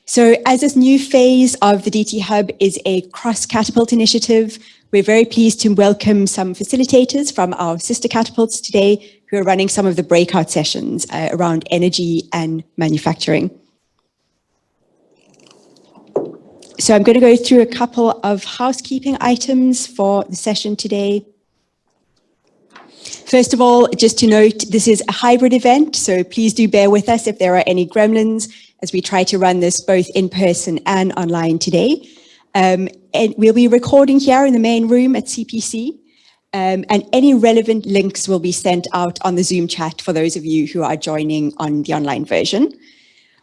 So as this new phase of the DT Hub is a cross-catapult initiative, we're very pleased to welcome some facilitators from our sister catapults today who are running some of the breakout sessions around energy and manufacturing. So I'm going to go through a couple of housekeeping items for the session today. First of all, just to note, this is a hybrid event, so please do bear with us if there are any gremlins as we try to run this both in person and online today. And we'll be recording here in the main room at CPC, and any relevant links will be sent out on the Zoom chat for those of you who are joining on the online version.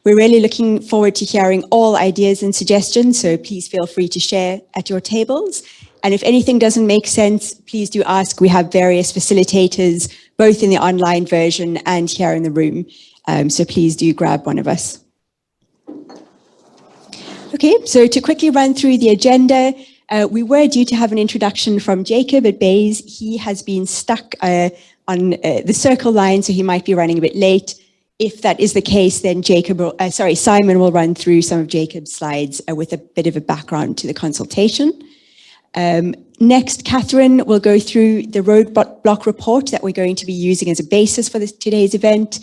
We're really looking forward to hearing all ideas and suggestions, so please feel free to share at your tables. And if anything doesn't make sense, please do ask. We have various facilitators, both in the online version and here in the room. So please do grab one of us. Okay, so to quickly run through the agenda, we were due to have an introduction from Jacob at Bays. He has been stuck on the circle line, so he might be running a bit late. If that is the case, then Simon will run through some of Jacob's slides with a bit of a background to the consultation. Next, Catherine will go through the roadblock report that we're going to be using as a basis for today's event.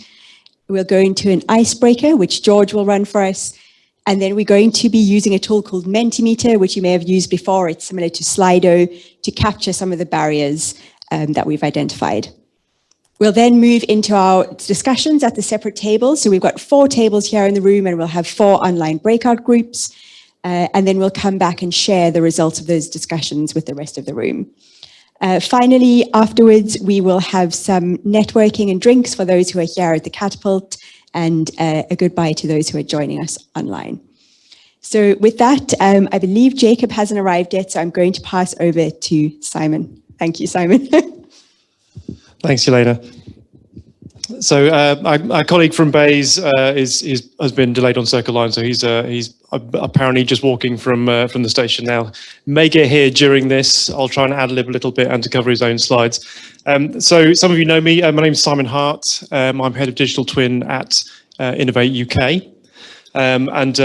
We'll go into an icebreaker, which George will run for us. And then we're going to be using a tool called Mentimeter, which you may have used before. It's similar to Slido to capture some of the barriers that we've identified. We'll then move into our discussions at the separate tables. So we've got 4 tables here in the room and we'll have 4 online breakout groups. And then we'll come back and share the results of those discussions with the rest of the room. Finally, afterwards, we will have some networking and drinks for those who are here at the Catapult, and a goodbye to those who are joining us online. So with that, I believe Jacob hasn't arrived yet, so I'm going to pass over to Simon. Thank you, Simon. Thanks, Elena. So our colleague from Bays has been delayed on Circle Line, so he's apparently just walking from the station now. May get here during this. I'll try and ad-lib a little bit and to cover his own slides. So some of you know me. My name is Simon Hart. I'm head of digital twin at Innovate UK, and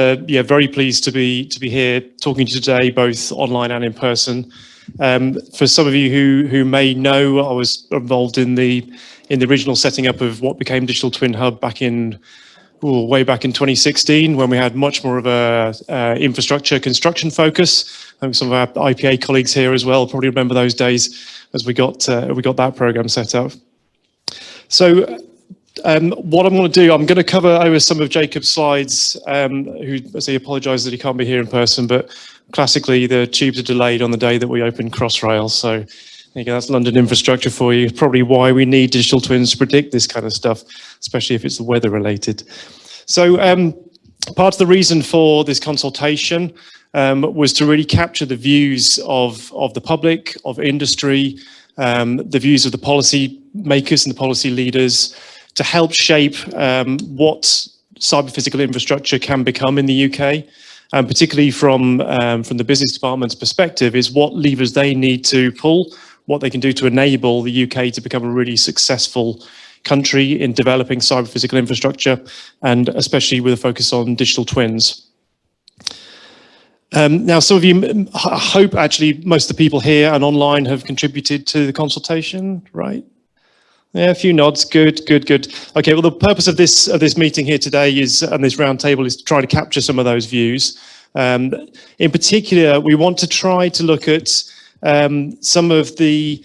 very pleased to be here talking to you today, both online and in person. For some of you who may know, I was involved in the original setting up of what became Digital Twin Hub way back in 2016, when we had much more of a infrastructure construction focus. I think some of our IPA colleagues here as well probably remember those days as we got that program set up. So what I'm going to do, I'm going to cover over some of Jacob's slides, who, as he apologises that he can't be here in person, but classically the tubes are delayed on the day that we open Crossrail. So there you go, that's London infrastructure for you. Probably why we need digital twins to predict this kind of stuff, especially if it's weather related. So part of the reason for this consultation was to really capture the views of the public, of industry, the views of the policy makers and the policy leaders to help shape what cyber-physical infrastructure can become in the UK. And particularly from the business department's perspective, is what levers they need to pull, what they can do to enable the UK to become a really successful country in developing cyber-physical infrastructure, and especially with a focus on digital twins. Now, some of you, I hope actually most of the people here and online have contributed to the consultation, right? Yeah, a few nods. Good. Okay, well, the purpose of this meeting here today is, and this roundtable, is to try to capture some of those views. In particular, we want to try to look at some of the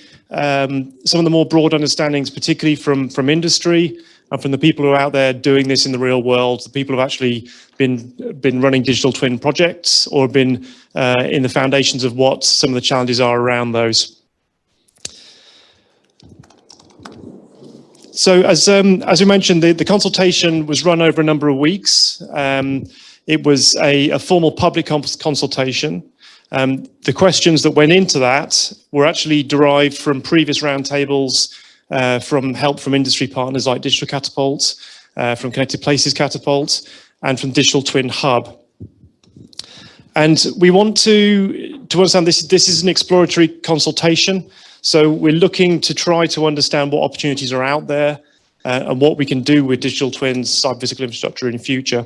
more broad understandings, particularly from industry and from the people who are out there doing this in the real world, the people who have actually been running digital twin projects or been in the foundations of what some of the challenges are around those. So as we mentioned, the consultation was run over a number of weeks. It was a formal public consultation. The questions that went into that were actually derived from previous roundtables, from help from industry partners like Digital Catapult, from Connected Places Catapult, and from Digital Twin Hub. And we want to understand this is an exploratory consultation. So we're looking to try to understand what opportunities are out there and what we can do with digital twins, cyber-physical infrastructure in the future.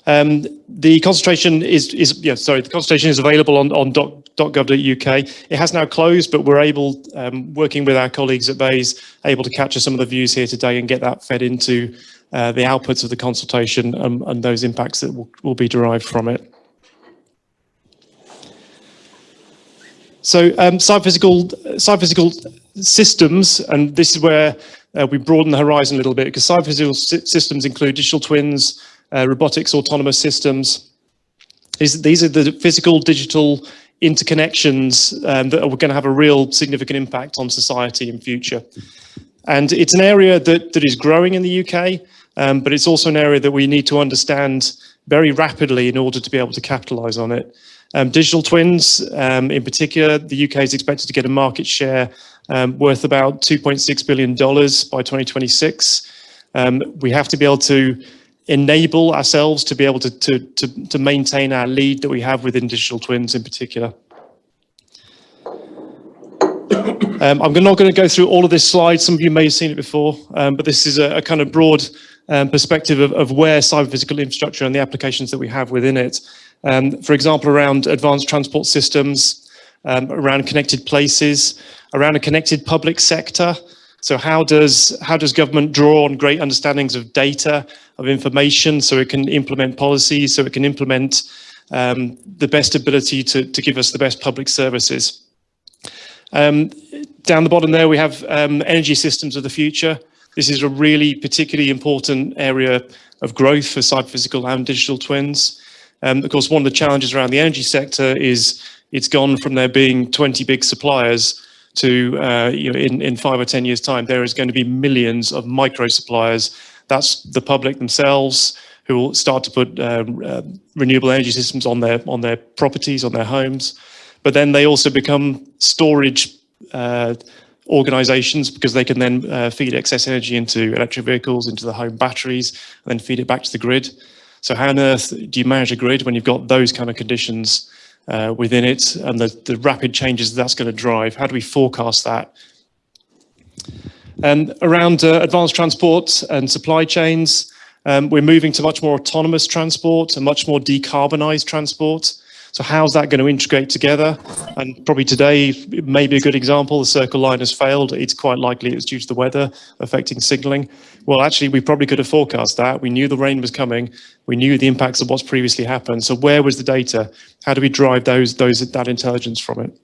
The consultation the consultation is available on .gov.uk. It has now closed, but we're able, working with our colleagues at Bayes, able to capture some of the views here today and get that fed into the outputs of the consultation and those impacts that will be derived from it. So cyber-physical systems, and this is where we broaden the horizon a little bit, because cyber-physical systems include digital twins, robotics, autonomous systems. These are the physical, digital interconnections that are going to have a real significant impact on society in future. And it's an area that is growing in the UK, but it's also an area that we need to understand very rapidly in order to be able to capitalize on it. Digital twins, in particular, the UK is expected to get a market share worth about $2.6 billion by 2026. We have to be able to enable ourselves to be able to maintain our lead that we have within digital twins in particular. I'm not going to go through all of this slide. Some of you may have seen it before, but this is a kind of broad perspective of where cyber-physical infrastructure and the applications that we have within it. For example, around advanced transport systems, around connected places, around a connected public sector. So how does government draw on great understandings of data, of information, so it can implement policies, so it can implement the best ability to give us the best public services. Down the bottom there, we have energy systems of the future. This is a really particularly important area of growth for cyber-physical and digital twins. Of course, one of the challenges around the energy sector is it's gone from there being 20 big suppliers to, in 5 or 10 years' time, there is going to be millions of micro suppliers. That's the public themselves who will start to put renewable energy systems on their properties, on their homes. But then they also become storage organizations, because they can then feed excess energy into electric vehicles, into the home batteries, and then feed it back to the grid. So how on earth do you manage a grid when you've got those kind of conditions within it, and the rapid changes that's going to drive? How do we forecast that? And around advanced transport and supply chains, we're moving to much more autonomous transport and much more decarbonized transport. So how's that going to integrate together? And probably today, it may be a good example. The Circle Line has failed. It's quite likely it's due to the weather affecting signalling. Well, actually, we probably could have forecast that. We knew the rain was coming. We knew the impacts of what's previously happened. So where was the data? How do we drive that intelligence from it?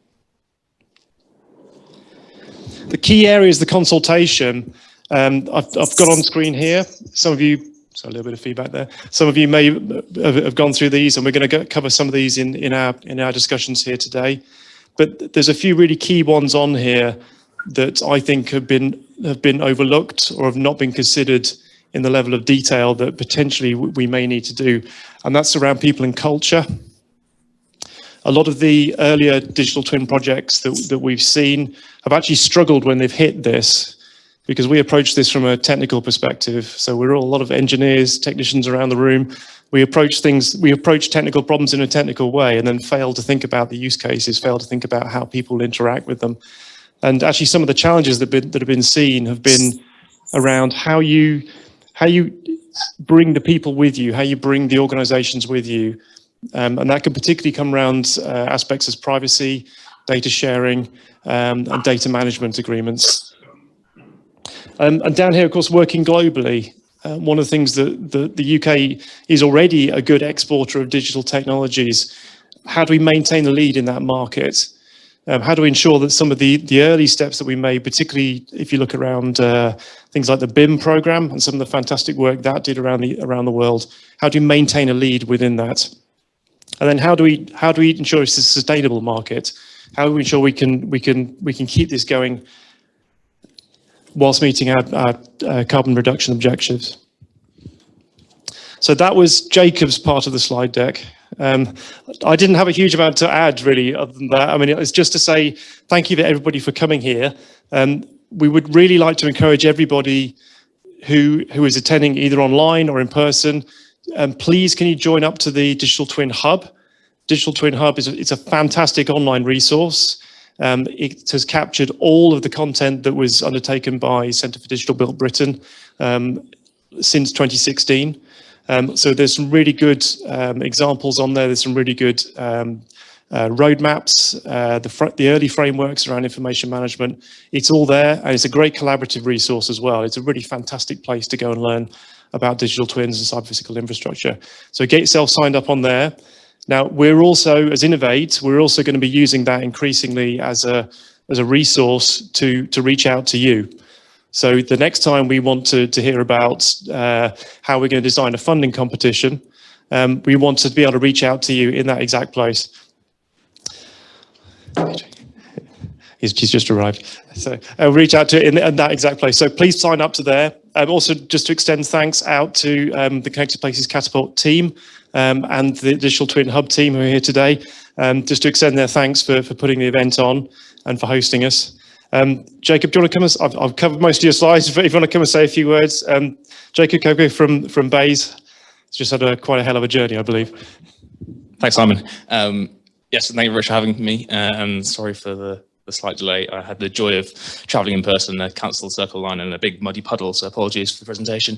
The key areas of the consultation, I've got on screen here. Some of you, so a little bit of feedback there. Some of you may have gone through these, and we're going to cover some of these in our discussions here today. But there's a few really key ones on here that I think have been overlooked or have not been considered in the level of detail that potentially we may need to do, and that's around people and culture. A lot of the earlier digital twin projects that we've seen have actually struggled when they've hit this, because we approach this from a technical perspective. So we're all a lot of engineers, technicians around the room. We approach technical problems in a technical way, and then fail to think about the use cases, fail to think about how people interact with them. And actually, some of the challenges that have been seen have been around how you bring the people with you, how you bring the organizations with you. And that can particularly come around aspects as privacy, data sharing, and data management agreements. And down here, of course, working globally. One of the things that the UK is already a good exporter of digital technologies. How do we maintain the lead in that market? How do we ensure that some of the early steps that we made, particularly if you look around things like the BIM program and some of the fantastic work that did around the world, how do we maintain a lead within that? And then how do we ensure it's a sustainable market? How do we ensure we can keep this going whilst meeting our carbon reduction objectives? So that was Jacob's part of the slide deck. I didn't have a huge amount to add, really, other than that. I mean, it's just to say thank you to everybody for coming here. We would really like to encourage everybody who is attending either online or in person. Please, can you join up to the Digital Twin Hub? Digital Twin Hub it's a fantastic online resource. It has captured all of the content that was undertaken by Centre for Digital Built Britain since 2016. So there's some really good examples on there. There's some really good roadmaps, the early frameworks around information management. It's all there, and it's a great collaborative resource as well. It's a really fantastic place to go and learn about digital twins and cyber-physical infrastructure. So get yourself signed up on there. Now, we're also, as Innovate, we're also going to be using that increasingly as a resource to reach out to you. So the next time we want to hear about how we're going to design a funding competition, we want to be able to reach out to you in that exact place. He's just arrived. So reach out to it in that exact place. So please sign up to there. Also, just to extend thanks out to the Connected Places Catapult team and the Digital Twin Hub team who are here today, just to extend their thanks for putting the event on and for hosting us. Jacob, do you want to come? I've covered most of your slides. If you want to come and say a few words. Jacob Coco from Bays has just had quite a hell of a journey, I believe. Thanks, Simon. Yes, thank you very much for having me, and sorry for the slight delay. I had the joy of travelling in person, a cancelled Circle Line and a big muddy puddle, so apologies for the presentation.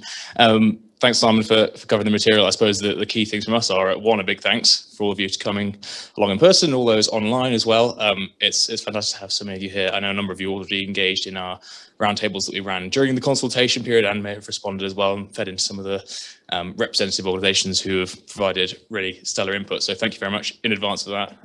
Thanks, Simon, for covering the material. I suppose the key things from us are, one, a big thanks for all of you coming along in person, all those online as well. It's fantastic to have so many of you here. I know a number of you already engaged in our roundtables that we ran during the consultation period and may have responded as well and fed into some of the representative organisations who have provided really stellar input. So thank you very much in advance for that.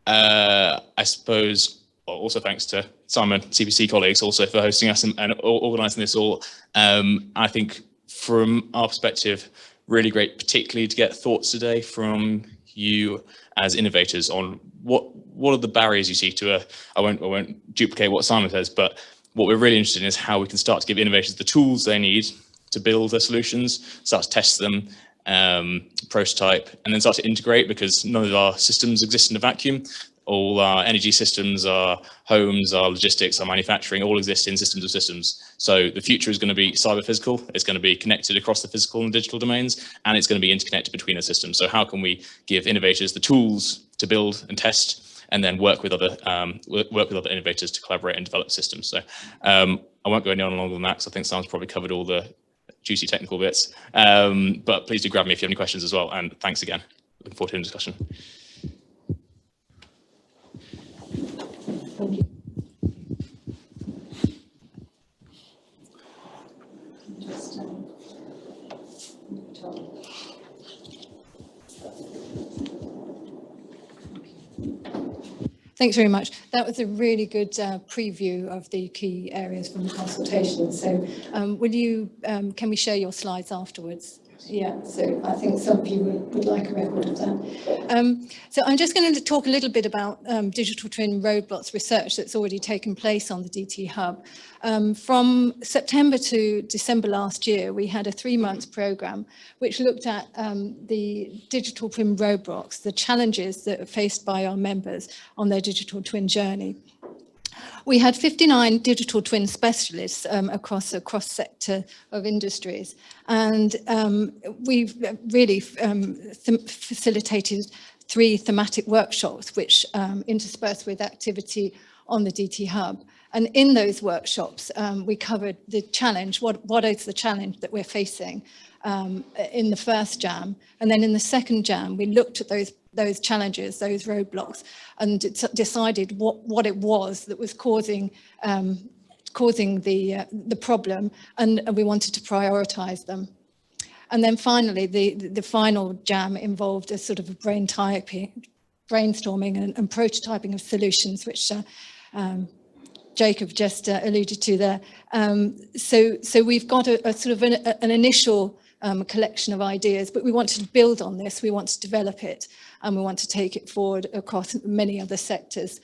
I suppose also thanks to Simon, CBC colleagues also for hosting us and organising this all. I think from our perspective, really great, particularly to get thoughts today from you as innovators on what are the barriers you see to I won't duplicate what Simon says, but what we're really interested in is how we can start to give innovators the tools they need to build their solutions, start to test them, prototype, and then start to integrate, because none of our systems exist in a vacuum. All our energy systems, our homes, our logistics, our manufacturing, all exist in systems of systems. So the future is going to be cyber physical. It's going to be connected across the physical and digital domains, and it's going to be interconnected between the systems. So how can we give innovators the tools to build and test, and then work with other innovators to collaborate and develop systems? So I won't go any longer than that, because I think Simon's probably covered all the juicy technical bits. But please do grab me if you have any questions as well. And thanks again. Looking forward to the discussion. Thank you. Thanks very much. That was a really good preview of the key areas from the consultation. So can we share your slides afterwards? Yeah, so I think some of you would like a record of that. So I'm just going to talk a little bit about digital twin roadblocks research that's already taken place on the DT Hub. From September to December last year, we had a 3-month programme which looked at the digital twin roadblocks, the challenges that are faced by our members on their digital twin journey. We had 59 digital twin specialists across a cross-sector of industries, and we've really facilitated 3 thematic workshops which interspersed with activity on the DT Hub. And in those workshops, we covered the challenge, what is the challenge that we're facing in the first jam. And then in the second jam, we looked at those challenges, those roadblocks, and decided what it was that was causing the problem, and we wanted to prioritize them. And then finally, the final jam involved a sort of a brainstorming and prototyping of solutions, which Jacob just alluded to there. So we've got a sort of an initial collection of ideas, but we want to build on this, we want to develop it, and we want to take it forward across many other sectors.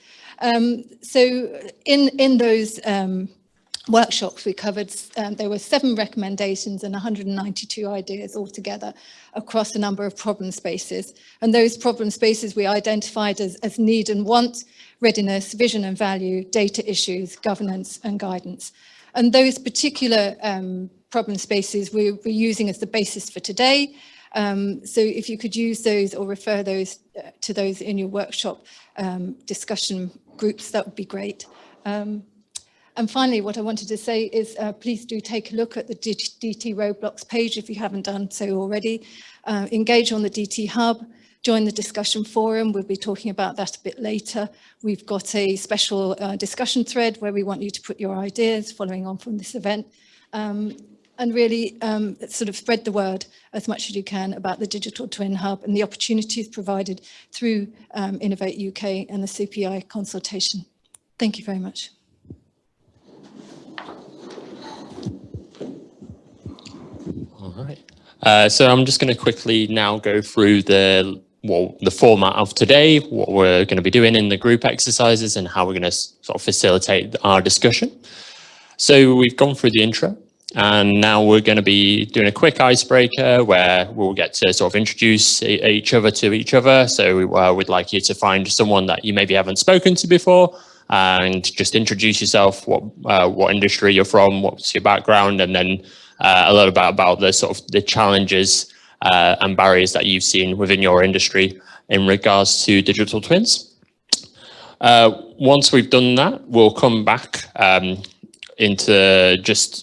So in those workshops we covered, there were 7 recommendations and 192 ideas altogether across a number of problem spaces. And those problem spaces we identified as need and want, readiness, vision and value, data issues, governance and guidance. And those particular problem spaces we're using as the basis for today. So if you could use those or refer those to those in your workshop discussion groups, that would be great. And finally, what I wanted to say is please do take a look at the DT Roadblocks page if you haven't done so already. Engage on the DT Hub, join the discussion forum. We'll be talking about that a bit later. We've got a special discussion thread where we want you to put your ideas following on from this event. And really sort of spread the word as much as you can about the Digital Twin Hub and the opportunities provided through Innovate UK and the CPI consultation. Thank you very much. All right. So I'm just going to quickly now go through the format of today, what we're going to be doing in the group exercises and how we're going to sort of facilitate our discussion. So we've gone through the intro. And now we're going to be doing a quick icebreaker where we'll get to sort of introduce each other to each other. So we'd like you to find someone that you maybe haven't spoken to before and just introduce yourself, what industry you're from, what's your background, and then a little bit about the sort of the challenges and barriers that you've seen within your industry in regards to digital twins. Once we've done that, we'll come back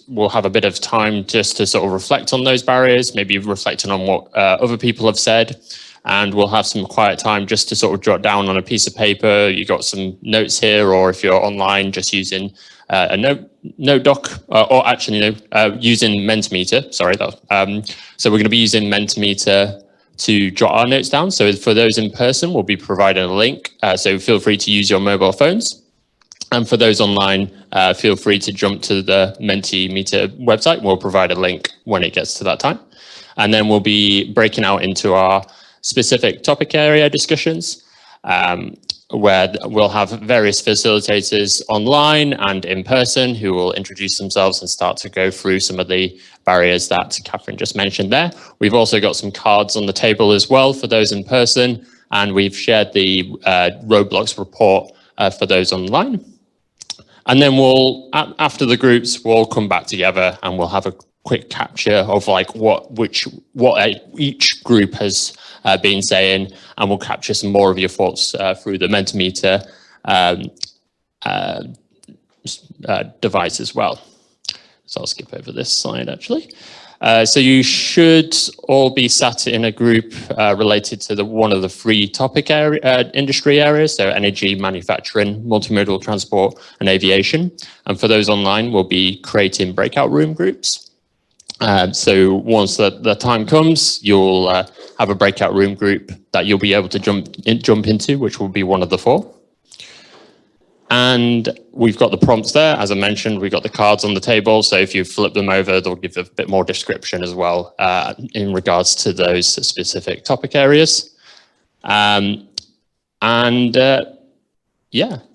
we'll have a bit of time just to sort of reflect on those barriers, maybe reflecting on what other people have said, and we'll have some quiet time just to sort of jot down on a piece of paper. You got some notes here, or if you're online, just using a note doc, or actually using Mentimeter. Sorry, so we're going to be using Mentimeter to jot our notes down. So for those in person, we'll be providing a link. So feel free to use your mobile phones. And for those online, feel free to jump to the Mentimeter website. We'll provide a link when it gets to that time. And then we'll be breaking out into our specific topic area discussions, where we'll have various facilitators online and in person who will introduce themselves and start to go through some of the barriers that Catherine just mentioned there. We've also got some cards on the table as well for those in person, and we've shared the Roadblocks report for those online. And then after the groups, we'll come back together and we'll have a quick capture of like what each group has been saying, and we'll capture some more of your thoughts through the Mentimeter device as well. So I'll skip over this slide actually. So you should all be sat in a group related to one of the three topic industry areas, so energy, manufacturing, multimodal transport, and aviation. And for those online, we'll be creating breakout room groups. So once the time comes, you'll have a breakout room group that you'll be able to jump into, which will be one of the four. And we've got the prompts there. As I mentioned, we've got the cards on the table. So if you flip them over, they'll give a bit more description as well in regards to those specific topic areas. Yeah,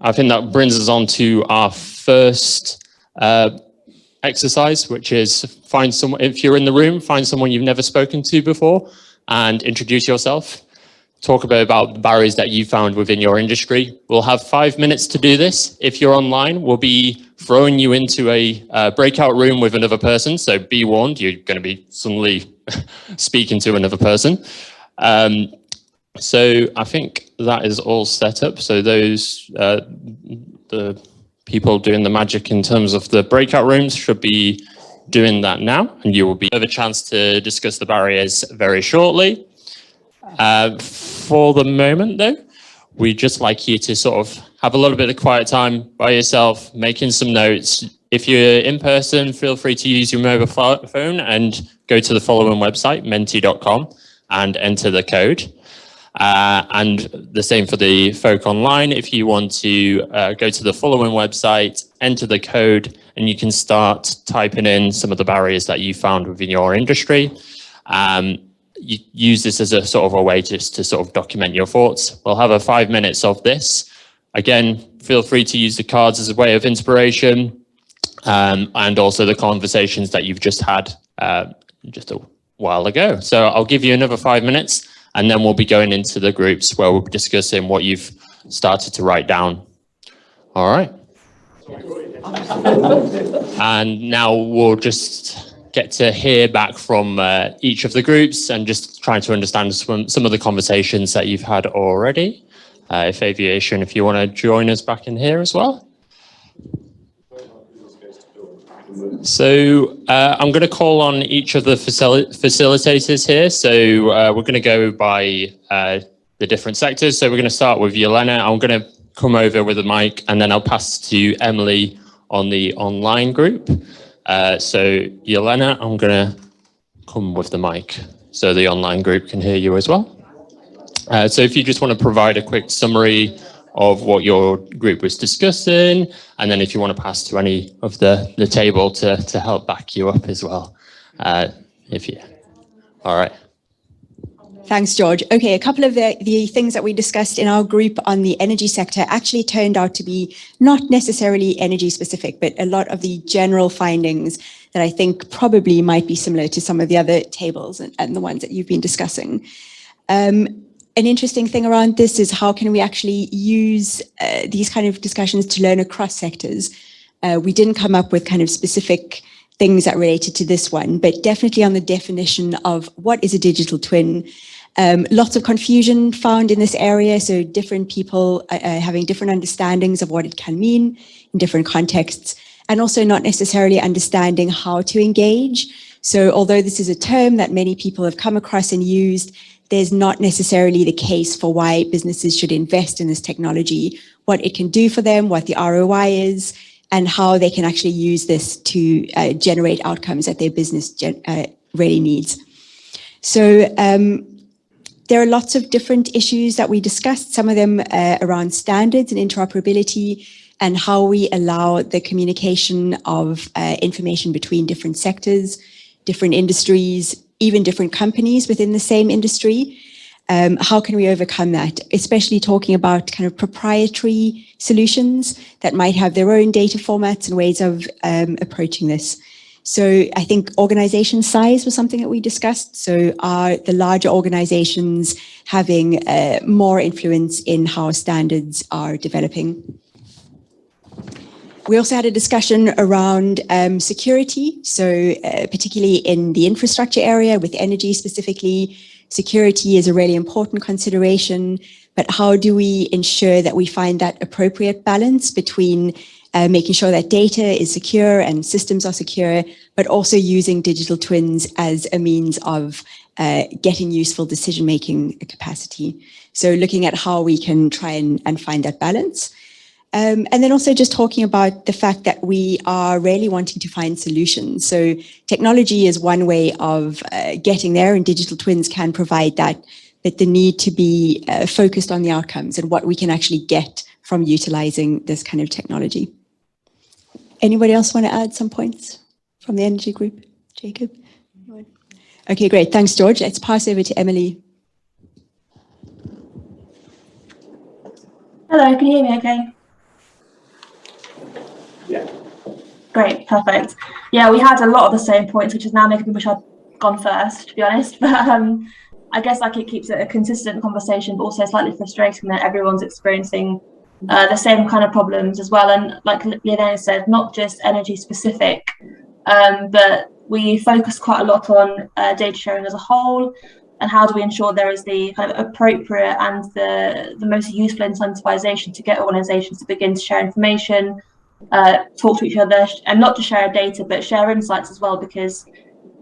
I think that brings us on to our first exercise, which is find someone, if you're in the room, find someone you've never spoken to before and introduce yourself. Talk a bit about the barriers that you found within your industry. We'll have 5 minutes to do this. If you're online, we'll be throwing you into a breakout room with another person. So be warned, you're going to be suddenly speaking to another person. So I think that is all set up. So those, the people doing the magic in terms of the breakout rooms should be doing that now. And you will have a chance to discuss the barriers very shortly. For the moment, though, we'd just like you to sort of have a little bit of quiet time by yourself, making some notes. If you're in person, feel free to use your mobile phone and go to the following website, menti.com, and enter the code. And the same for the folk online. If you want to go to the following website, enter the code, and you can start typing in some of the barriers that you found within your industry. You use this as a sort of a way just to sort of document your thoughts. We'll have 5 minutes of this. Again, feel free to use the cards as a way of inspiration, and also the conversations that you've just had just a while ago. So I'll give you another 5 minutes, and then we'll be going into the groups where we'll be discussing what you've started to write down. All right. And now we'll just get to hear back from each of the groups and just trying to understand some of the conversations that you've had already. If aviation, if you want to join us back in here as well. So I'm going to call on each of the facilitators here. So we're going to go by the different sectors. So we're going to start with Yelena. I'm going to come over with the mic, and then I'll pass to Emily on the online group. So Yelena, I'm going to come with the mic so the online group can hear you as well. So if you just want to provide a quick summary of what your group was discussing, and then if you want to pass to any of the table to help back you up as well. All right. Thanks, George. Okay, a couple of the things that we discussed in our group on the energy sector actually turned out to be not necessarily energy specific, but a lot of the general findings that I think probably might be similar to some of the other tables and the ones that you've been discussing. An interesting thing around this is how can we actually use these kind of discussions to learn across sectors. We didn't come up with kind of specific things that related to this one, but definitely on the definition of what is a digital twin. Lots of confusion found in this area, so different people having different understandings of what it can mean in different contexts, and also not necessarily understanding how to engage. So although this is a term that many people have come across and used, there's not necessarily the case for why businesses should invest in this technology, what it can do for them, what the ROI is, and how they can actually use this to generate outcomes that their business really needs. So there are lots of different issues that we discussed, some of them around standards and interoperability and how we allow the communication of information between different sectors, different industries, even different companies within the same industry. How can we overcome that, especially talking about kind of proprietary solutions that might have their own data formats and ways of approaching this. So I think organization size was something that we discussed. So are the larger organizations having more influence in how standards are developing? We also had a discussion around security. So particularly in the infrastructure area with energy specifically, security is a really important consideration, but how do we ensure that we find that appropriate balance between making sure that data is secure and systems are secure, but also using digital twins as a means of getting useful decision-making capacity. So looking at how we can try and find that balance. And then also just talking about the fact that we are really wanting to find solutions. So technology is one way of getting there, and digital twins can provide that, but the need to be focused on the outcomes and what we can actually get from utilizing this kind of technology. Anybody else want to add some points from the energy group? Jacob? Okay, great. Thanks, George. Let's pass over to Emily. Hello, can you hear me okay? Yeah. Great, perfect. Yeah, we had a lot of the same points, which is now making me wish I'd gone first, to be honest. But I guess like it keeps it a consistent conversation, but also slightly frustrating that everyone's experiencing the same kind of problems as well. And like Leonardo said, not just energy specific, but we focus quite a lot on data sharing as a whole, and how do we ensure there is the kind of appropriate and the most useful incentivization to get organizations to begin to share information, talk to each other, and not just share data, but share insights as well, because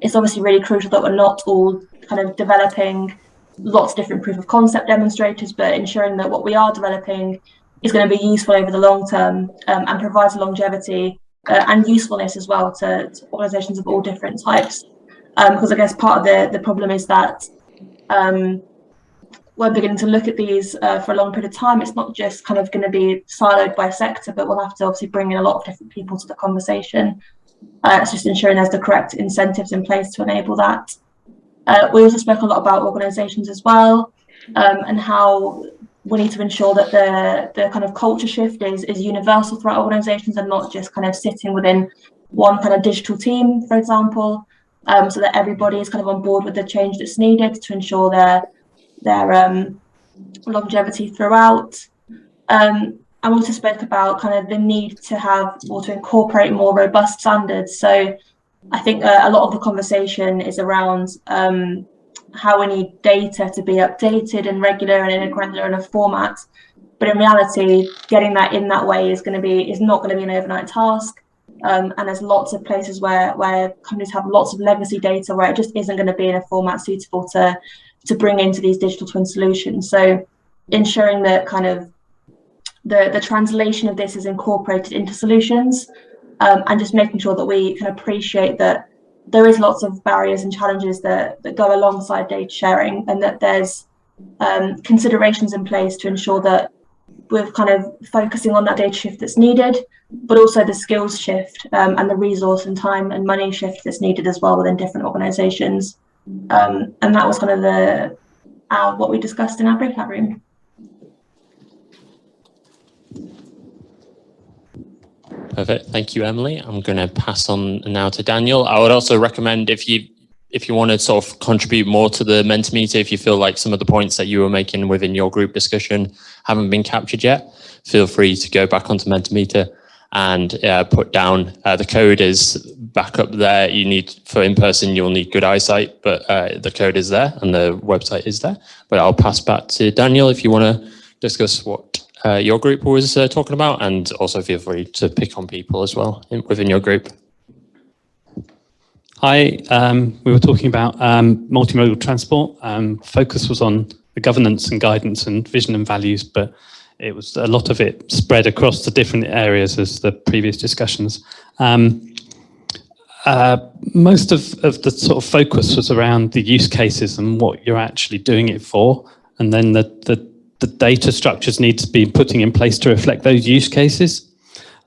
it's obviously really crucial that we're not all kind of developing lots of different proof of concept demonstrators, but ensuring that what we are developing is going to be useful over the long term and provides longevity and usefulness as well to organizations of all different types. Because I guess part of the problem is that we're beginning to look at these for a long period of time. It's not just kind of going to be siloed by sector, but we'll have to obviously bring in a lot of different people to the conversation. It's just ensuring there's the correct incentives in place to enable that. We also spoke a lot about organizations as well, and how we need to ensure that the kind of culture shift is universal throughout organizations and not just kind of sitting within one kind of digital team, for example, so that everybody is kind of on board with the change that's needed to ensure their longevity throughout. I also spoke about kind of the need to have or to incorporate more robust standards. So I think a lot of the conversation is around how we need data to be updated and regular and in a granular enough format. But in reality, getting that in that way is not going to be an overnight task. And there's lots of places where companies have lots of legacy data where it just isn't going to be in a format suitable to bring into these digital twin solutions. So ensuring that kind of the translation of this is incorporated into solutions, and just making sure that we can appreciate that there is lots of barriers and challenges that go alongside data sharing, and that there's considerations in place to ensure that we're kind of focusing on that data shift that's needed, but also the skills shift and the resource and time and money shift that's needed as well within different organizations. And that was kind of what we discussed in our breakout room. Perfect. Thank you, Emily. I'm going to pass on now to Daniel. I would also recommend if you want to sort of contribute more to the Mentimeter, if you feel like some of the points that you were making within your group discussion haven't been captured yet, feel free to go back onto Mentimeter and put down the code is back up there. You need, for in-person, you'll need good eyesight, but the code is there and the website is there. But I'll pass back to Daniel if you want to discuss what your group was talking about, and also feel free to pick on people as well within your group. Hi, we were talking about multimodal transport. Focus was on the governance and guidance and vision and values, but it was a lot of it spread across the different areas as the previous discussions. Most of the sort of focus was around the use cases and what you're actually doing it for, and then the data structures need to be putting in place to reflect those use cases.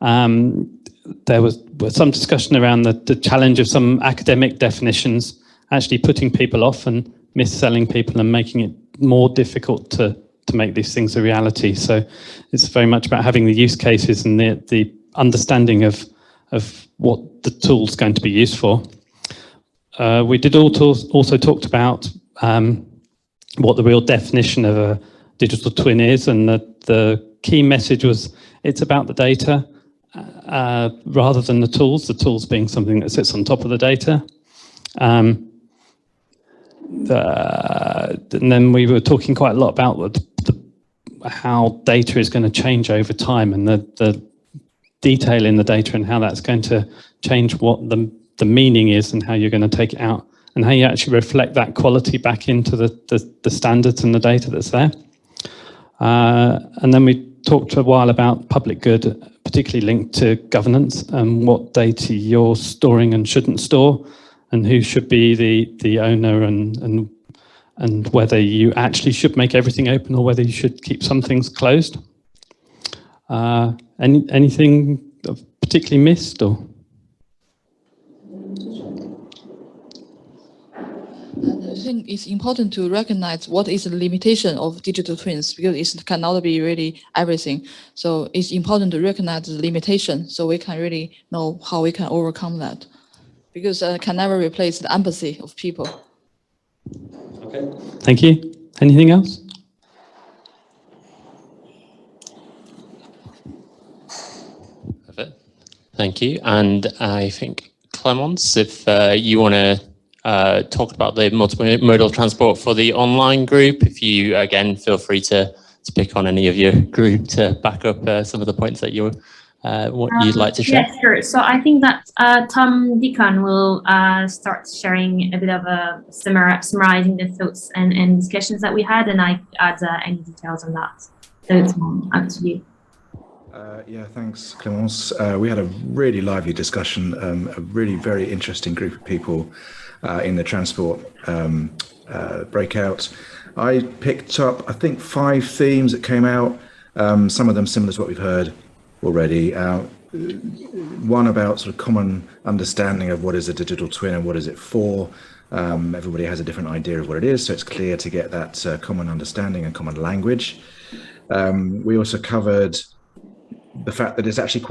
There was some discussion around the challenge of some academic definitions actually putting people off and mis-selling people and making it more difficult to make these things a reality. So it's very much about having the use cases and the understanding of what the tool's going to be used for. We did also talked about what the real definition of a digital twin is, and the key message was it's about the data rather than the tools being something that sits on top of the data. And then we were talking quite a lot about how data is going to change over time, and the detail in the data and how that's going to change what the meaning is and how you're going to take it out, and how you actually reflect that quality back into the standards and the data that's there. And then we talked a while about public good, particularly linked to governance and what data you're storing and shouldn't store, and who should be the owner, and whether you actually should make everything open or whether you should keep some things closed. Anything particularly missed or? I think it's important to recognize what is the limitation of digital twins, because it cannot be really everything. So it's important to recognize the limitation so we can really know how we can overcome that, because it can never replace the empathy of people. Okay, thank you. Anything else? Perfect. Thank you. And I think, Clemence, if you want to talk about the multimodal transport for the online group, if you, again, feel free to pick on any of your group to back up some of the points that you what you'd like to share. Yeah, sure. So I think that Tom Deacon will start sharing a bit of summarizing the thoughts and discussions that we had, and I add any details on that. So it's more up to you. Yeah, thanks, Clemence. We had a really lively discussion, a really very interesting group of people in the transport breakout. I picked up, I think, 5 themes that came out, some of them similar to what we've heard already. One about sort of common understanding of what is a digital twin and what is it for. Everybody has a different idea of what it is, so it's clear to get that common understanding and common language. We also covered the fact that it's actually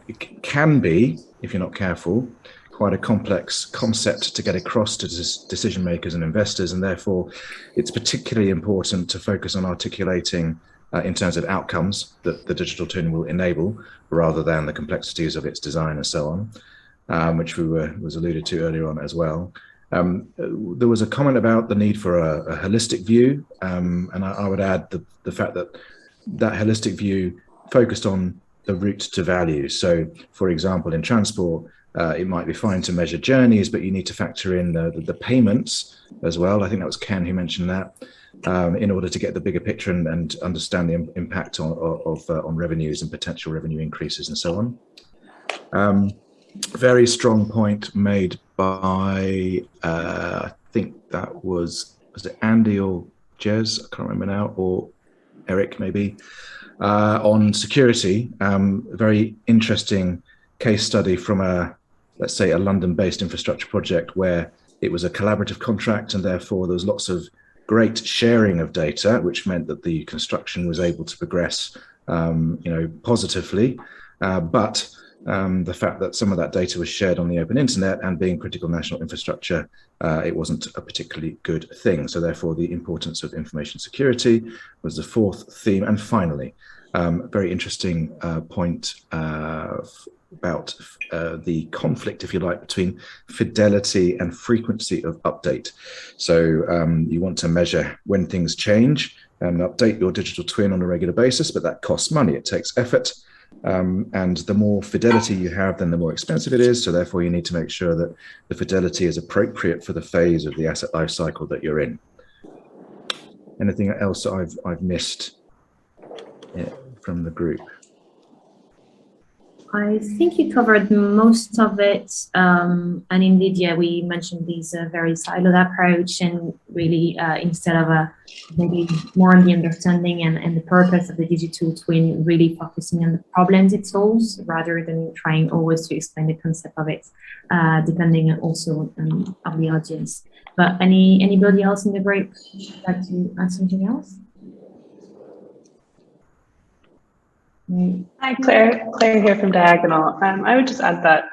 it can be, if you're not careful, quite a complex concept to get across to decision makers and investors, and therefore it's particularly important to focus on articulating in terms of outcomes that the digital twin will enable, rather than the complexities of its design and so on, which was alluded to earlier on as well. There was a comment about the need for a holistic view, and I would add the fact that holistic view focused on the route to value. So, for example, in transport, it might be fine to measure journeys, but you need to factor in the payments as well. I think that was Ken who mentioned that, in order to get the bigger picture and understand the impact on revenues and potential revenue increases and so on. Very strong point made by, I think that was it Andy or Jez? I can't remember now, or Eric maybe, on security. Very interesting case study from let's say a London-based infrastructure project where it was a collaborative contract, and therefore there was lots of great sharing of data, which meant that the construction was able to progress, positively. But the fact that some of that data was shared on the open internet and being critical national infrastructure, it wasn't a particularly good thing. So therefore the importance of information security was the fourth theme. And finally, very interesting point about the conflict, if you like, between fidelity and frequency of update. So you want to measure when things change and update your digital twin on a regular basis, but that costs money, it takes effort. And the more fidelity you have, then the more expensive it is. So therefore you need to make sure that the fidelity is appropriate for the phase of the asset life cycle that you're in. Anything else that I've missed from the group? I think you covered most of it. And indeed, yeah, we mentioned this very siloed approach, and really instead of maybe more on the understanding and the purpose of the digital twin, really focusing on the problems it solves rather than trying always to explain the concept of it, depending also on the audience. But anybody else in the group would like to add something else? Hi, Claire here from Diagonal. I would just add that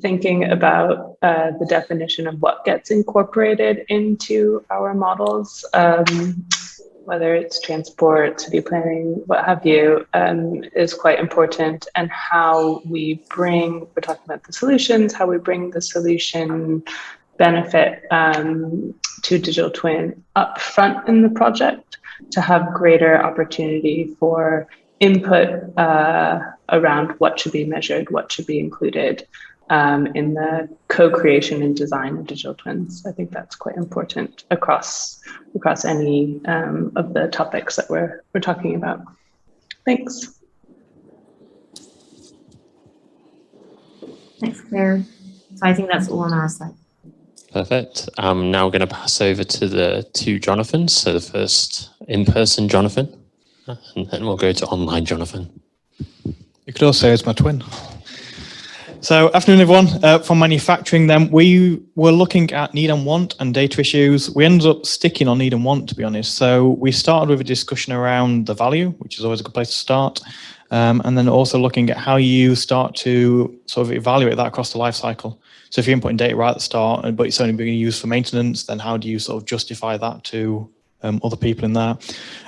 thinking about the definition of what gets incorporated into our models, whether it's transport, city planning, what have you, is quite important, and how we're talking about the solutions, how we bring the solution benefit to digital twin up front in the project to have greater opportunity for input around what should be measured, what should be included in the co-creation and design of digital twins. I think that's quite important across any of the topics that we're talking about. Thanks. Thanks, Claire. So I think that's all on our side. Perfect. I'm now going to pass over to the two Jonathans. So the first in-person Jonathan, and then we'll go to online Jonathan. You could also say it's my twin. So afternoon, everyone. From manufacturing then, we were looking at need and want and data issues. We ended up sticking on need and want, to be honest. So we started with a discussion around the value, which is always a good place to start. And then also looking at how you start to sort of evaluate that across the life cycle. So if you're inputting data right at the start, but it's only being used for maintenance, then how do you sort of justify that to other people in there?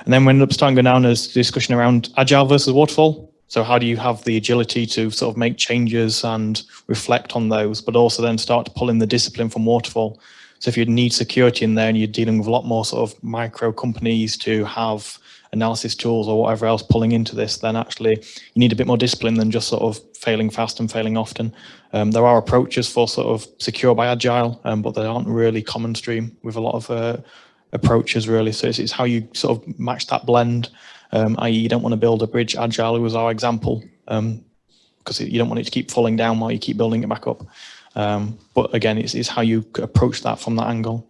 And then we ended up starting going down as discussion around agile versus waterfall. So how do you have the agility to sort of make changes and reflect on those, but also then start to pull in the discipline from waterfall? So if you need security in there and you're dealing with a lot more sort of micro companies to have analysis tools or whatever else pulling into this, then actually you need a bit more discipline than just sort of failing fast and failing often. There are approaches for sort of secure by agile, but they aren't really common stream with a lot of approaches really. So it's how you sort of match that blend, i.e. you don't want to build a bridge agile was our example, because you don't want it to keep falling down while you keep building it back up. But again, it's how you approach that from that angle.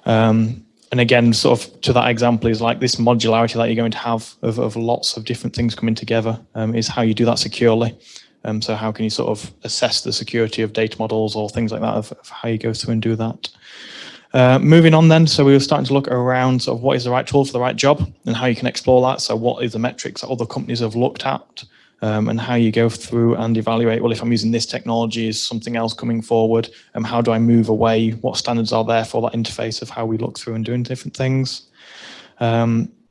And again, sort of to that example is like this modularity that you're going to have of lots of different things coming together, is how you do that securely. So how can you sort of assess the security of data models or things like that, of how you go through and do that. Moving on then, so we were starting to look around sort of what is the right tool for the right job and how you can explore that. So what is the metrics that other companies have looked at, and how you go through and evaluate, well, if I'm using this technology, is something else coming forward? How do I move away? What standards are there for that interface of how we look through and doing different things?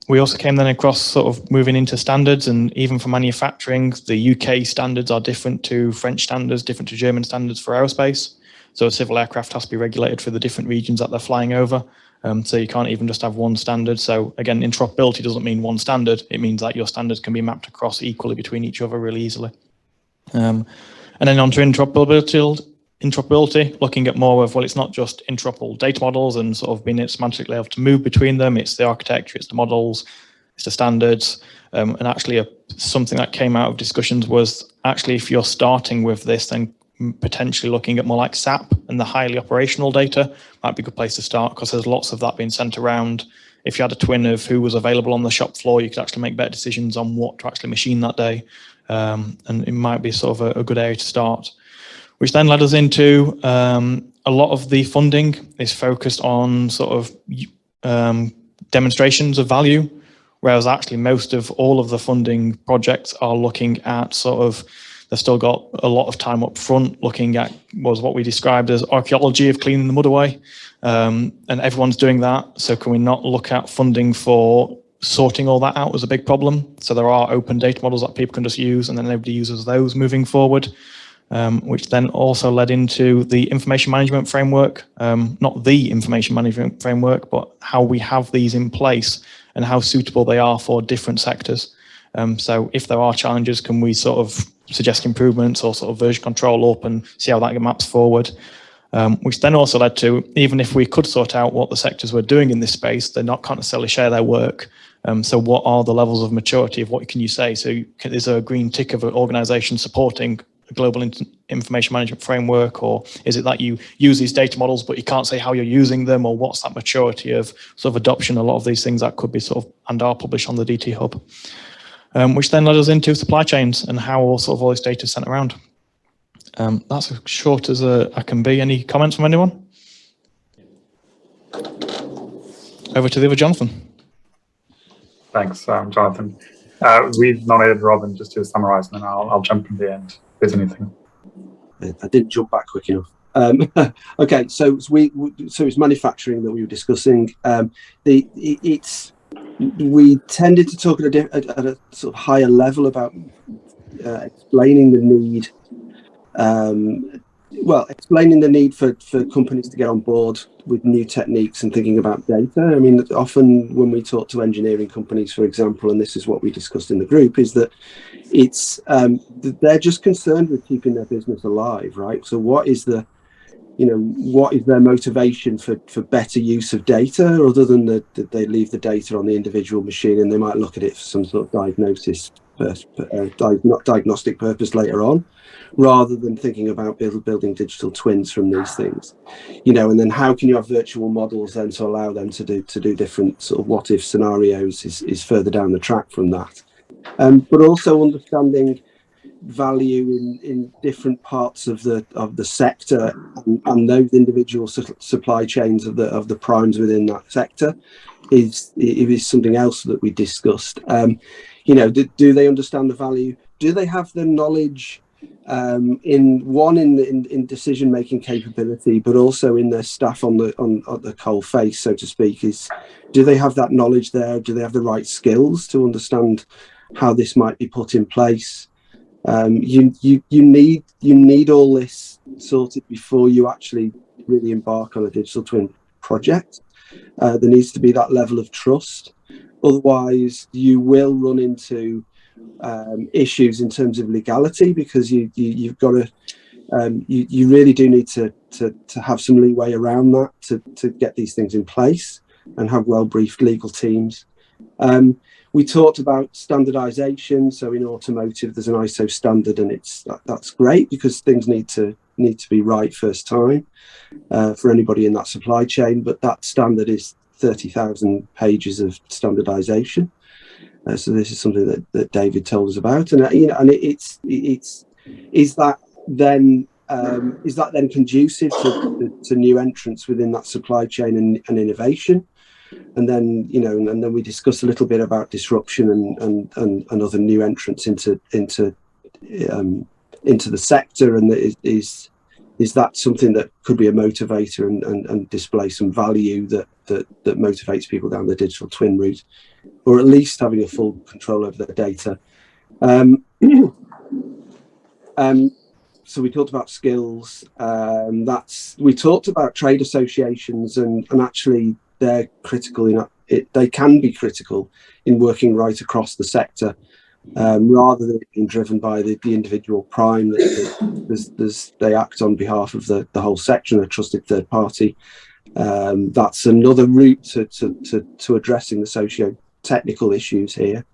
We also came then across sort of moving into standards, and even for manufacturing, the UK standards are different to French standards, different to German standards for aerospace. So a civil aircraft has to be regulated for the different regions that they're flying over. So you can't even just have one standard. So again, interoperability doesn't mean one standard. It means that your standards can be mapped across equally between each other really easily. And then onto interoperability, looking at more of, well, it's not just interoperable data models and sort of being semantically able to move between them. It's the architecture, it's the models, it's the standards. And actually something that came out of discussions was actually if you're starting with this, then potentially looking at more like SAP and the highly operational data might be a good place to start, because there's lots of that being sent around. If you had a twin of who was available on the shop floor, you could actually make better decisions on what to actually machine that day. And it might be sort of a good area to start, which then led us into a lot of the funding is focused on sort of demonstrations of value, whereas actually most of all of the funding projects are looking at sort of, they've still got a lot of time up front looking at what we described as archaeology of cleaning the mud away. And everyone's doing that. So can we not look at funding for sorting all that out as a big problem? So there are open data models that people can just use, and then everybody uses those moving forward, which then also led into the information management framework, not the information management framework, but how we have these in place and how suitable they are for different sectors. So if there are challenges, can we sort of suggest improvements or sort of version control up and see how that maps forward? Which then also led to, even if we could sort out what the sectors were doing in this space, they can't necessarily share their work. So what are the levels of maturity of what can you say? So is there a green tick of an organization supporting a global information management framework, or is it that you use these data models but you can't say how you're using them, or what's that maturity of sort of adoption? A lot of these things that could be sort of and are published on the DT Hub. Which then led us into supply chains and how all this data is sent around. That's as short as I can be. Any comments from anyone? Over to the other Jonathan. Thanks, Jonathan. We've nominated Robin just to summarise, and then I'll jump in the end if there's anything. I didn't jump back quick enough. Okay, so it's manufacturing that we were discussing. We tended to talk at a sort of higher level about explaining the need. Explaining the need for companies to get on board with new techniques and thinking about data. I mean, often when we talk to engineering companies, for example, and this is what we discussed in the group, is that it's they're just concerned with keeping their business alive, right? So what is their motivation for better use of data, other than that they leave the data on the individual machine and they might look at it for some sort of diagnostic purpose later on, rather than thinking about building digital twins from these things, and then how can you have virtual models then to allow them to do different sort of what if scenarios is further down the track from that, but also understanding value in different parts of the sector and those individual supply chains of the primes within that sector is something else that we discussed. Do they understand the value? Do they have the knowledge in decision making capability, but also in their staff on the coal face, so to speak? Do they have that knowledge there? Do they have the right skills to understand how this might be put in place? You need all this sorted before you actually really embark on a digital twin project. There needs to be that level of trust. Otherwise, you will run into issues in terms of legality, because you've got to you really do need to have some leeway around that to get these things in place and have well briefed legal teams. We talked about standardization. So in automotive, there's an ISO standard, and that's great because things need to be right first time for anybody in that supply chain. But that standard is 30,000 pages of standardization. So this is something that David told us about, and is that then conducive to new entrants within that supply chain and innovation? And then and then we discussed a little bit about disruption and other new entrants into the sector, and is that something that could be a motivator and display some value that motivates people down the digital twin route, or at least having a we talked about skills. We talked about trade associations, and actually they're critical in it. They can be critical in working right across the sector, rather than it being driven by the individual prime. They act on behalf of the whole sector and a trusted third party. That's another route to addressing the socio-technical issues here.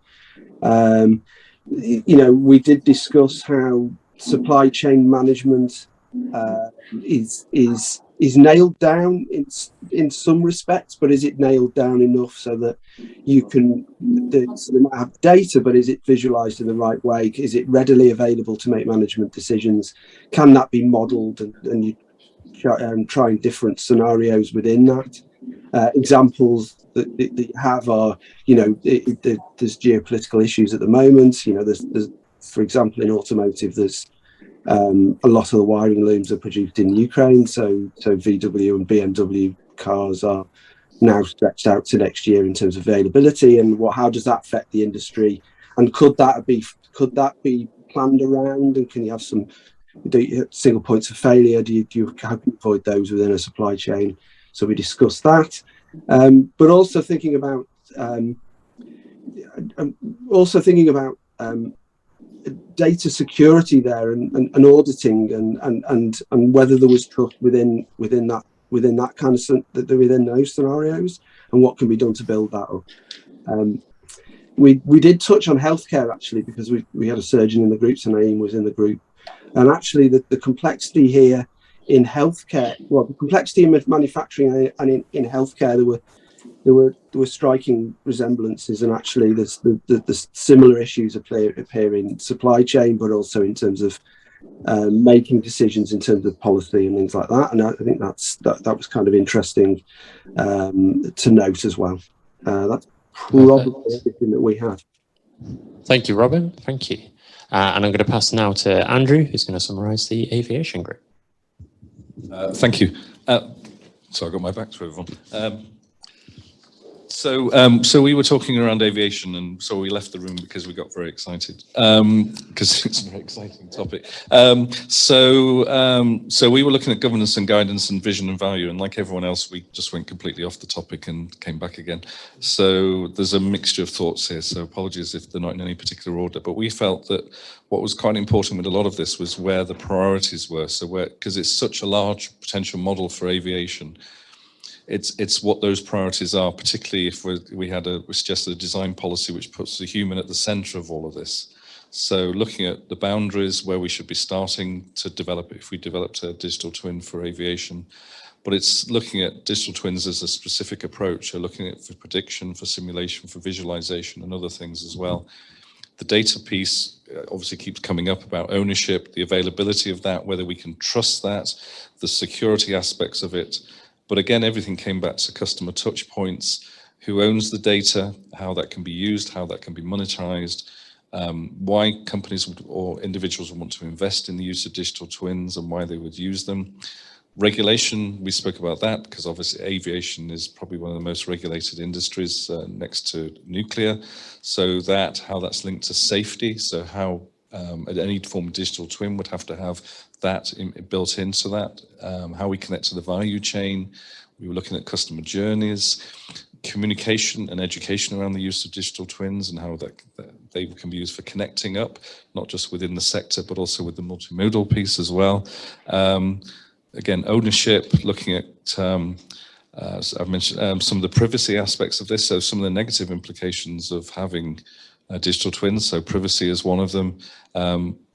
We did discuss how supply chain management is nailed down in some respects, but is it nailed down enough so that so they might have data, but is it visualized in the right way? Is it readily available to make management decisions? Can that be modeled and you trying different scenarios within that? Examples that you have are, there's geopolitical issues at the moment. There's, for example, in automotive, there's a lot of the wiring looms are produced in Ukraine, so VW and BMW cars are now stretched out to next year in terms of availability, and how does that affect the industry? And could that be planned around? And can you have some single points of failure? How can you avoid those within a supply chain? So we discussed that, but also thinking about data security there, and auditing, and whether there was trust within that kind of within those scenarios, and what can be done to build that up. We did touch on healthcare actually, because we had a surgeon in the group, so Naeem was in the group, and actually the complexity here in healthcare, the complexity in manufacturing and in healthcare, there were striking resemblances, and actually the similar issues appear in supply chain, but also in terms of making decisions in terms of policy and things like that. And I think that was kind of interesting to note as well. That's probably everything that we have. Thank you, Robin. Thank you. And I'm going to pass now to Andrew, who's going to summarise the aviation group. Thank you. So I got my back to everyone. So we were talking around aviation, and so we left the room because we got very excited, because it's a very exciting topic. So we were looking at governance and guidance and vision and value, and like everyone else, we just went completely off the topic and came back again. So there's a mixture of thoughts here, so apologies if they're not in any particular order, but we felt that what was quite important with a lot of this was where the priorities were. So because it's such a large potential model for aviation, it's what those priorities are, particularly if we suggested a design policy which puts the human at the center of all of this. So looking at the boundaries where we should be starting to develop, if we developed a digital twin for aviation, but it's looking at digital twins as a specific approach, or looking at for prediction, for simulation, for visualization, and other things as well. The data piece obviously keeps coming up about ownership, the availability of that, whether we can trust that, the security aspects of it. But again, everything came back to customer touch points, who owns the data, how that can be used, how that can be monetized, why companies or individuals would want to invest in the use of digital twins and why they would use them. Regulation, we spoke about that because obviously aviation is probably one of the most regulated industries next to nuclear. So how that's linked to safety, so how any form of digital twin would have to have that built into that, how we connect to the value chain. We were looking at customer journeys, communication and education around the use of digital twins and how that they can be used for connecting up, not just within the sector, but also with the multimodal piece as well. Again, ownership, looking at, as I've mentioned, some of the privacy aspects of this, so some of the negative implications of having digital twins, so privacy is one of them.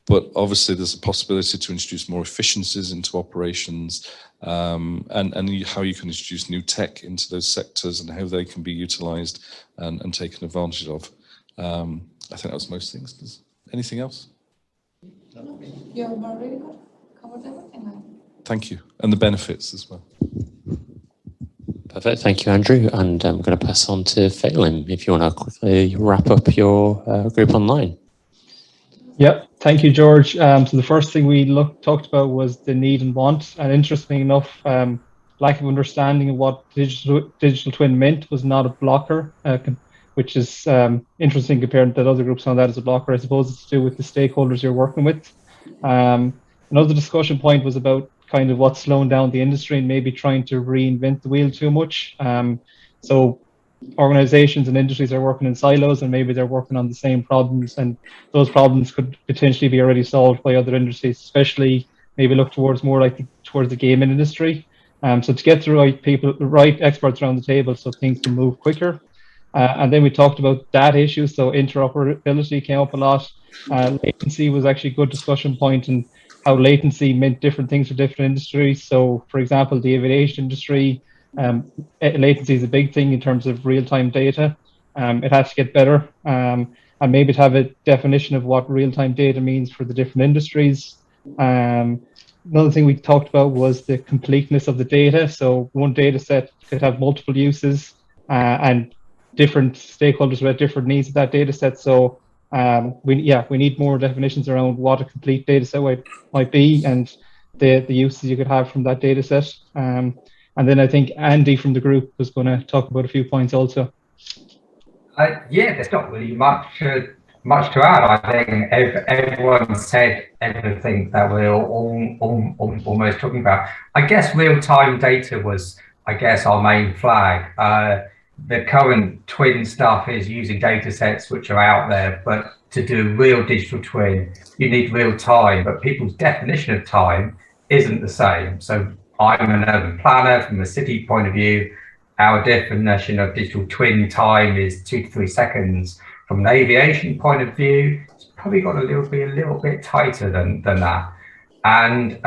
But obviously there's a possibility to introduce more efficiencies into operations, and how you can introduce new tech into those sectors and how they can be utilized and taken advantage of. I think that was most things. Anything else? You have already covered everything. Thank you. And the benefits as well. Perfect. Thank you, Andrew. And I'm going to pass on to Phelim, if you want to quickly wrap up your group online. Yep. Thank you, George. So the first thing we talked about was the need and want. And interestingly enough, lack of understanding of what digital twin meant was not a blocker, which is interesting compared to other groups on that as a blocker. I suppose it's to do with the stakeholders you're working with. Another discussion point was about kind of what's slowing down the industry and maybe trying to reinvent the wheel too much. So organizations and industries are working in silos, and maybe they're working on the same problems, and those problems could potentially be already solved by other industries, especially maybe look towards more like towards the gaming industry. So to get the right people, the right experts around the table so things can move quicker. And then we talked about data issues, so interoperability came up a lot. Latency was actually a good discussion point, and how latency meant different things for different industries. So, for example, the aviation industry, latency is a big thing in terms of real-time data. It has to get better, and maybe to have a definition of what real-time data means for the different industries. Another thing we talked about was the completeness of the data. So one data set could have multiple uses, and different stakeholders will have different needs of that data set. So we need more definitions around what a complete data set might be, and the uses you could have from that data set. And then I think Andy from the group was going to talk about a few points also. Yeah, there's not really much to add. I think everyone said everything that we're almost talking about. I guess real-time data was, our main flag. The current twin stuff is using data sets which are out there, but to do real digital twin, you need real time, but people's definition of time isn't the same. So I'm an urban planner. From a city point of view, our definition of digital twin time is 2 to 3 seconds. From an aviation point of view, it's probably got a little bit tighter than that. And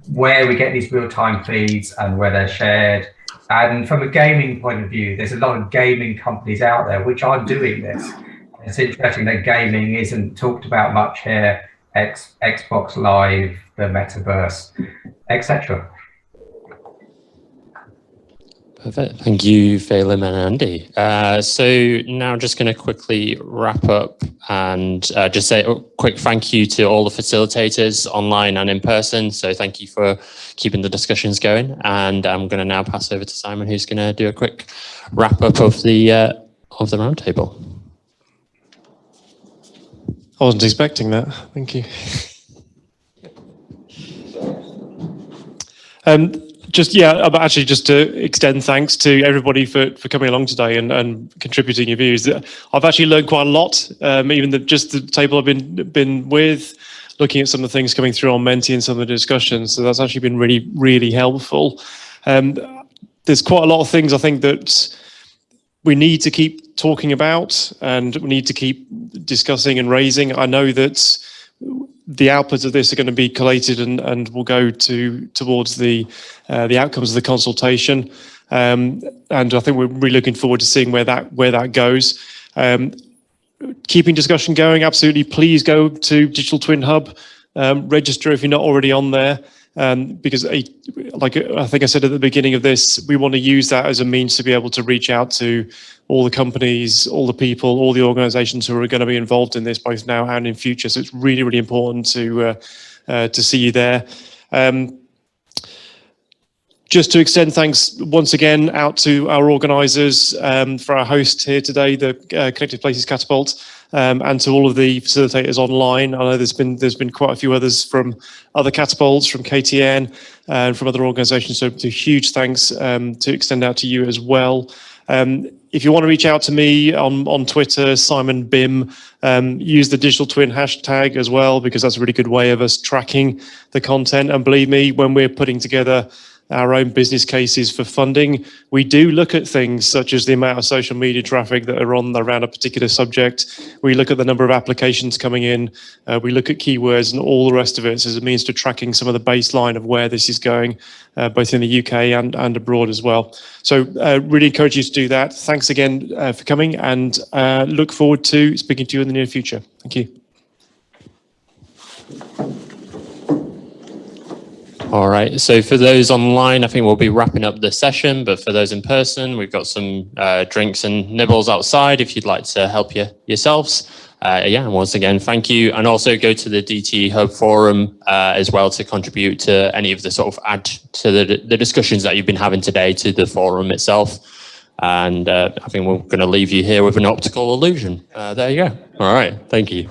where we get these real-time feeds and where they're shared. And from a gaming point of view, there's a lot of gaming companies out there which are doing this. It's interesting that gaming isn't talked about much here. Xbox Live, the metaverse, etc. Perfect. Thank you, Phelim and Andy. So now just going to quickly wrap up and just say a quick thank you to all the facilitators online and in person. So thank you for keeping the discussions going. And I'm going to now pass over to Simon, who's going to do a quick wrap up of the roundtable. I wasn't expecting that. Thank you. Just to extend thanks to everybody for coming along today and contributing your views. I've actually learned quite a lot, even just the table I've been with, looking at some of the things coming through on Menti and some of the discussions. So that's actually been really, really helpful. There's quite a lot of things I think that we need to keep talking about and we need to keep discussing and raising. I know that the outputs of this are going to be collated and will go towards the outcomes of the consultation, and I think we're really looking forward to seeing where that goes. Keeping discussion going, absolutely. Please go to Digital Twin Hub, register if you're not already on there, because like I think I said at the beginning of this, we want to use that as a means to be able to reach out to all the companies, all the people, all the organizations who are going to be involved in this both now and in future. So it's really, really important to see you there. Just to extend thanks once again out to our organisers, for our host here today, the Connected Places Catapult, and to all of the facilitators online. I know there's been quite a few others from other catapults, from KTN, and from other organisations. So a huge thanks to extend out to you as well. If you want to reach out to me on Twitter, Simon Bim, use the Digital Twin hashtag as well, because that's a really good way of us tracking the content. And believe me, when we're putting together our own business cases for funding, we do look at things such as the amount of social media traffic that are on around a particular subject. We look at the number of applications coming in. We look at keywords and all the rest of it as a means to tracking some of the baseline of where this is going, both in the UK and abroad as well. So really encourage you to do that. Thanks again for coming, and look forward to speaking to you in the near future. Thank you. All right, so for those online, I think we'll be wrapping up the session, but for those in person, we've got some drinks and nibbles outside if you'd like to help yourselves. And once again, thank you. And also go to the DT Hub forum as well to contribute to any of the sort of add to the discussions that you've been having today to the forum itself. And I think we're going to leave you here with an optical illusion. There you go. All right, thank you.